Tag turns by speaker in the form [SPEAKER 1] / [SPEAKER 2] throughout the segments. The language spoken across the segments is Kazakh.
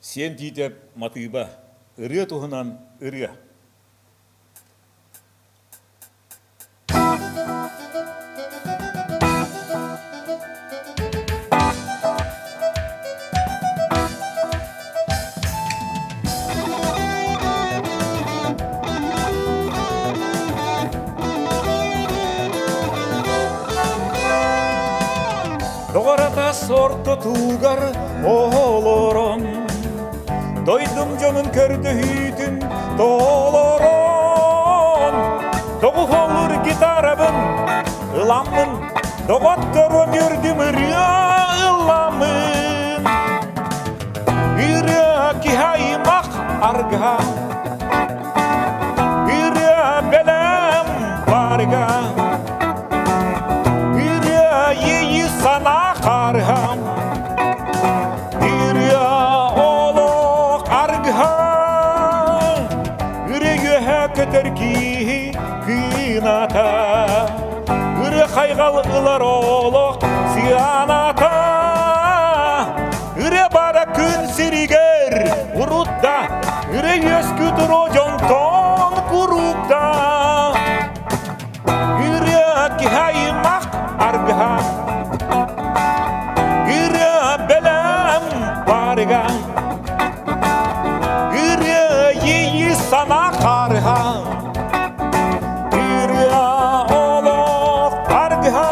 [SPEAKER 1] Сен дейтеп матыйба, ыры туһунан ыры. Доғарата сорты туғар олорон, дойдым жонын көрді хүйтін толорон. Доғы олыр гитарабын ыламын, доғаттыр өнердім ыря ыламын. Ыря кихаймақ арга, ыря белем барга, sana karham, ırya olok argham, ırya köter ki kınata, ırya kaygal ılar olok siyanata, ırya bara kün siriger urutta, ırya yeskütür o jonton kurukta, ırya kihaymak argham. Ыря ей sana karha, ыря олох арга.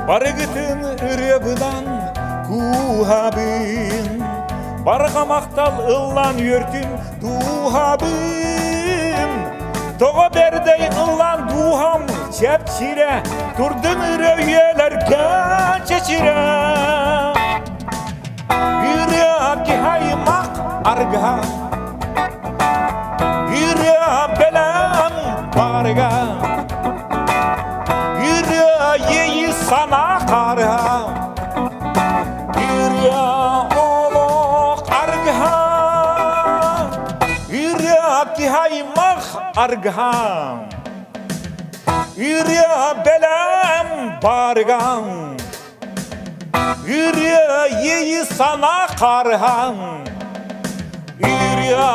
[SPEAKER 1] Барыгытын ырыбынан кухабын, барға мақтал ыллан өртін тухабын. Тоғы бердей ыллан тухам чәпчире, тұрдың ырыйелерге чечире. Ыры кихаймақ арга, ыры белем барга, ей sana karha, ırya olok argham, ırya kihaymak argham, ırya belem bargam, ırya ey sana karham, ırya